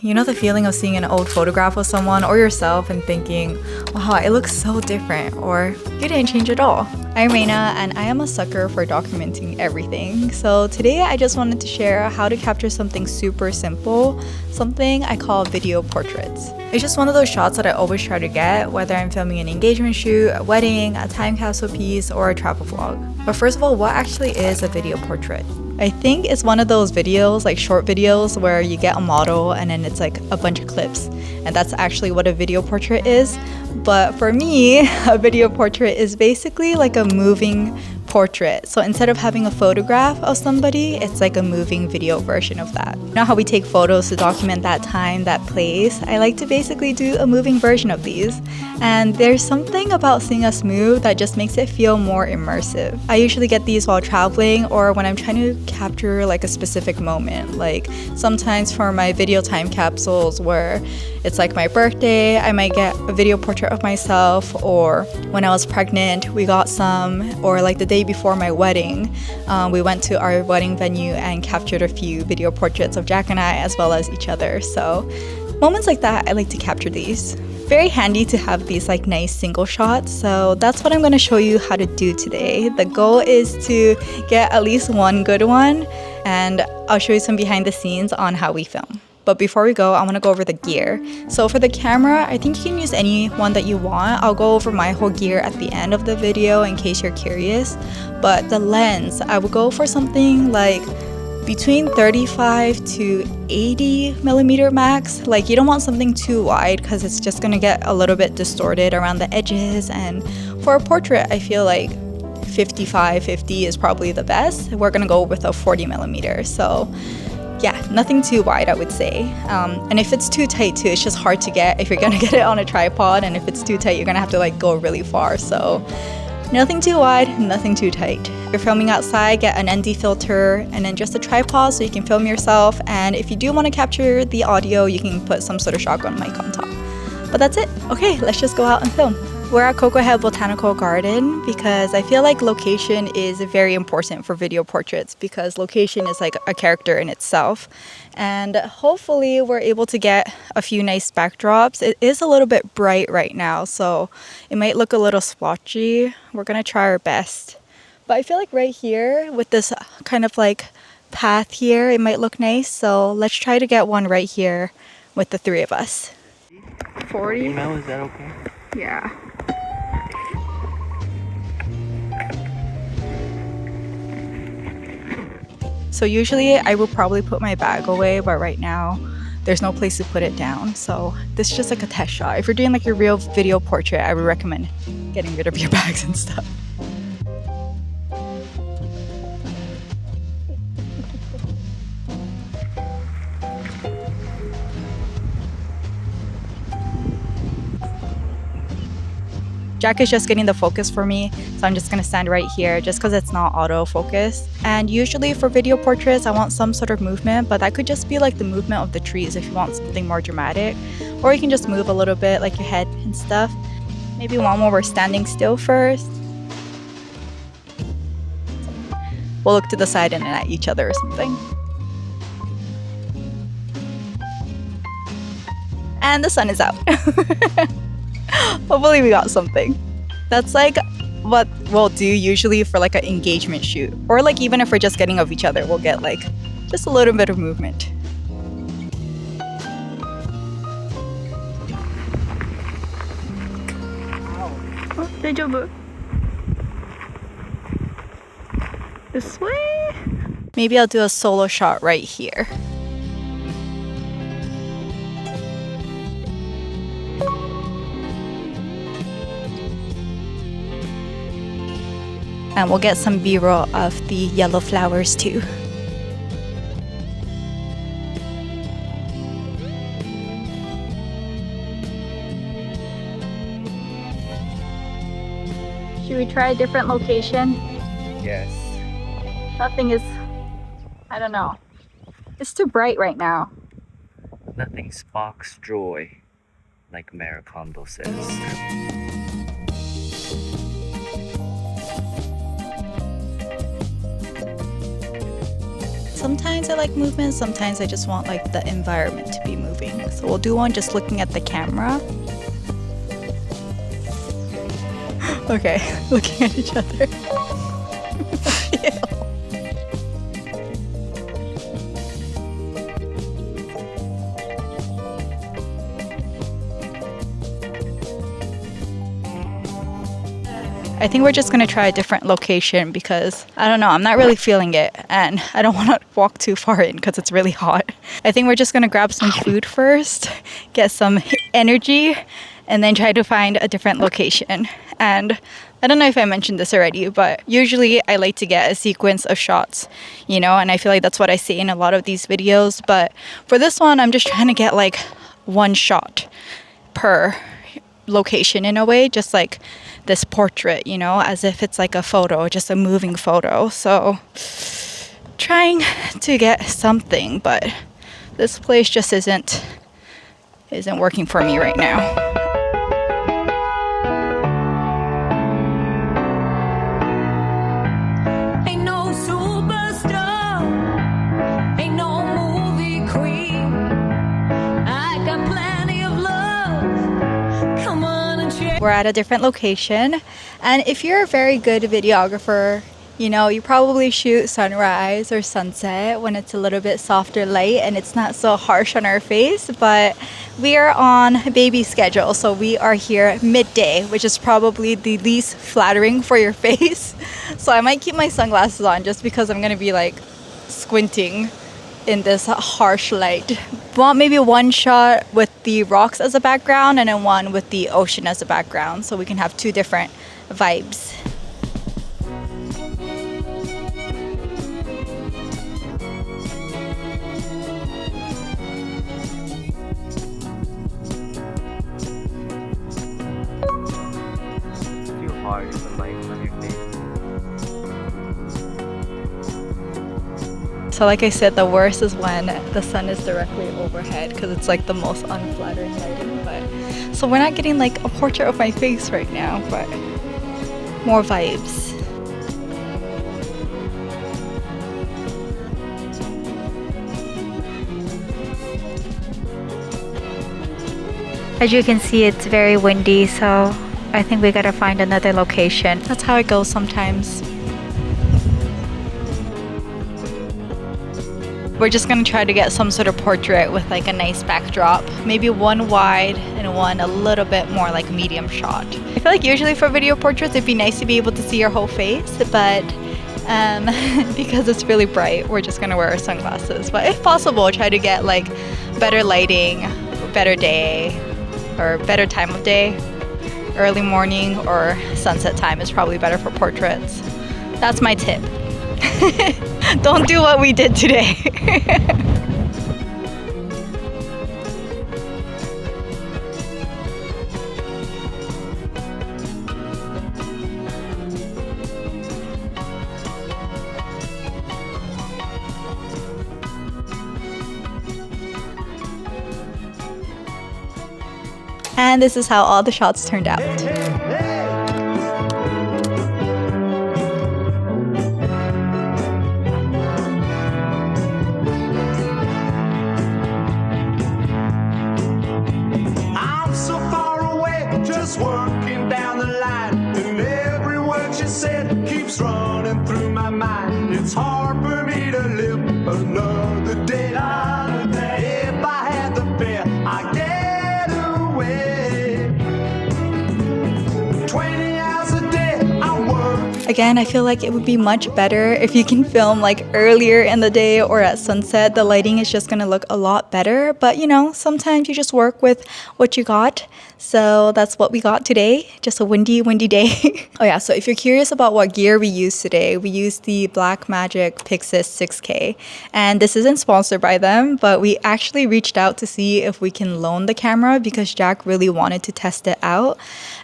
You know the feeling of seeing an old photograph of someone or yourself and thinking, wow, it looks so different, or you didn't change at all. I'm Rena and I am a sucker for documenting everything. So today I just wanted to share how to capture something super simple, something I call video portraits. It's just one of those shots that I always try to get, whether I'm filming an engagement shoot, a wedding, a time capsule piece, or a travel vlog. But first of all, what actually is a video portrait? I think it's one of those videos, like short videos, where you get a model and then it's like a bunch of clips. And that's actually what a video portrait is. But for me, a video portrait is basically like a moving portrait. So instead of having a photograph of somebody, it's like a moving video version of that. You know how we take photos to document that time, that place? I like to basically do a moving version of these. And there's something about seeing us move that just makes it feel more immersive. I usually get these while traveling or when I'm trying to capture like a specific moment. Like sometimes for my video time capsules where it's like my birthday, I might get a video portrait of myself, or when I was pregnant, we got some, or like the day before my wedding, we went to our wedding venue and captured a few video portraits of Jack and I as well as each other. So moments like that, I like to capture these. Very handy to have these like nice single shots, so that's what I'm going to show you how to do today. The goal is to get at least one good one, and I'll show you some behind the scenes on how we film. But before we go, I want to go over the gear. So for the camera, I think you can use any one that you want. I'll go over my whole gear at the end of the video in case you're curious. But the lens, I would go for something like between 35 to 80 millimeter max. Like you don't want something too wide because it's just going to get a little bit distorted around the edges. And for a portrait, I feel like 50 is probably the best. We're going to go with a 40 millimeter. So yeah, nothing too wide, I would say. And if it's too tight too, it's just hard to get if you're gonna get it on a tripod, and if it's too tight, you're gonna have to like go really far. So nothing too wide, nothing too tight. If you're filming outside, get an ND filter and then just a tripod so you can film yourself. And if you do want to capture the audio, you can put some sort of shotgun mic on top. But that's it. Okay, let's just go out and film. We're at Cocoa Head Botanical Garden because I feel like location is very important for video portraits, because location is like a character in itself. And hopefully we're able to get a few nice backdrops. It is a little bit bright right now, so it might look a little splotchy. We're gonna try our best. But I feel like right here with this kind of like path here, it might look nice. So let's try to get one right here with the three of us. 40? Email, is that okay? Yeah. So usually I will probably put my bag away, but right now there's no place to put it down. So this is just like a test shot. If you're doing like your real video portrait, I would recommend getting rid of your bags and stuff. Jack is just getting the focus for me, so I'm just gonna stand right here just because it's not autofocus. And usually for video portraits, I want some sort of movement, but that could just be like the movement of the trees if you want something more dramatic. Or you can just move a little bit, like your head and stuff. Maybe one where we're standing still first. We'll look to the side and then at each other or something. And the sun is out. Hopefully we got something. That's like what we'll do usually for like an engagement shoot, or like even if we're just getting of each other, we'll get like just a little bit of movement. Oh, 대저브. This way. Maybe I'll do a solo shot right here. And we'll get some B-roll of the yellow flowers too. Should we try a different location? Yes. Nothing is, I don't know. It's too bright right now. Nothing sparks joy, like Mayor Kondo says. Sometimes I like movement, sometimes I just want like the environment to be moving. So we'll do one just looking at the camera. Okay, looking at each other. Ew. I think we're just gonna try a different location because I don't know, I'm not really feeling it and I don't want to walk too far in because it's really hot. I think we're just gonna grab some food first, get some energy, and then try to find a different location. And I don't know if I mentioned this already, but usually I like to get a sequence of shots, you know, and I feel like that's what I see in a lot of these videos. But for this one, I'm just trying to get like one shot per location in a way, just like this portrait, you know, as if it's like a photo, just a moving photo. So trying to get something, but this place just isn't working for me right now. We're at a different location, and if you're a very good videographer, you know, you probably shoot sunrise or sunset when it's a little bit softer light and it's not so harsh on our face. But we are on baby schedule, so we are here midday, which is probably the least flattering for your face. So I might keep my sunglasses on just because I'm gonna be like squinting in this harsh light. Want maybe one shot with the rocks as a background and then one with the ocean as a background, so we can have two different vibes. It's too hard, the light on your face. So like I said, the worst is when the sun is directly overhead because it's like the most unflattering lighting. But so we're not getting like a portrait of my face right now, but more vibes. As you can see, it's very windy, so I think we gotta find another location. That's how it goes sometimes. We're just gonna try to get some sort of portrait with like a nice backdrop. Maybe one wide and one a little bit more like medium shot. I feel like usually for video portraits it'd be nice to be able to see your whole face, but because it's really bright, we're just gonna wear our sunglasses. But if possible, try to get like better lighting, better day, or better time of day. Early morning or sunset time is probably better for portraits. That's my tip. Don't do what we did today. And this is how all the shots turned out. Working down the line, and every word she said keeps running through my mind. It's hard for me to live another day. If I had the fear, I'd get away. 20 hours a day I work. Again, I feel like it would be much better if you can film like earlier in the day or at sunset. The lighting is just gonna look a lot better, but you know, sometimes you just work with what you got. So that's what we got today. Just a windy day. Oh yeah, so if you're curious about what gear we used today, we used the Blackmagic Pixis 6K. And this isn't sponsored by them, but we actually reached out to see if we can loan the camera because Jack really wanted to test it out.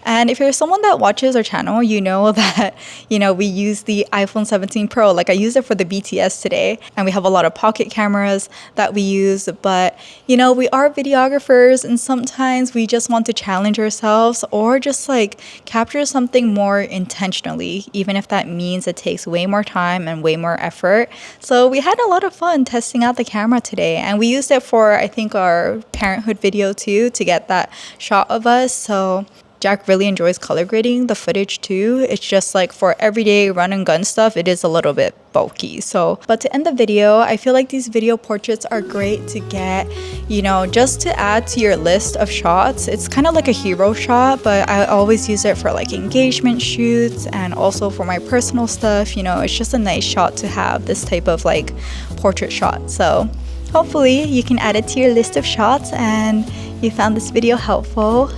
And if you're someone that watches our channel, you know that, you know, we use the iPhone 17 Pro. Like I used it for the BTS today, and we have a lot of pocket cameras that we use. But, you know, we are videographers, and sometimes we just want to challenge ourselves or just like capture something more intentionally, even if that means it takes way more time and way more effort. So we had a lot of fun testing out the camera today, and we used it for, I think, our parenthood video too, to get that shot of us. So Jack really enjoys color grading the footage too. It's just like for everyday run and gun stuff, it is a little bit bulky. So, but to end the video, I feel like these video portraits are great to get, you know, just to add to your list of shots. It's kind of like a hero shot, but I always use it for like engagement shoots and also for my personal stuff. You know, it's just a nice shot to have, this type of like portrait shot. So hopefully you can add it to your list of shots and you found this video helpful.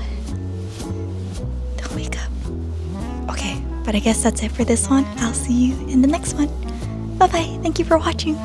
Don't wake up. Okay, but I guess that's it for this one. I'll see you in the next one. Bye bye. Thank you for watching.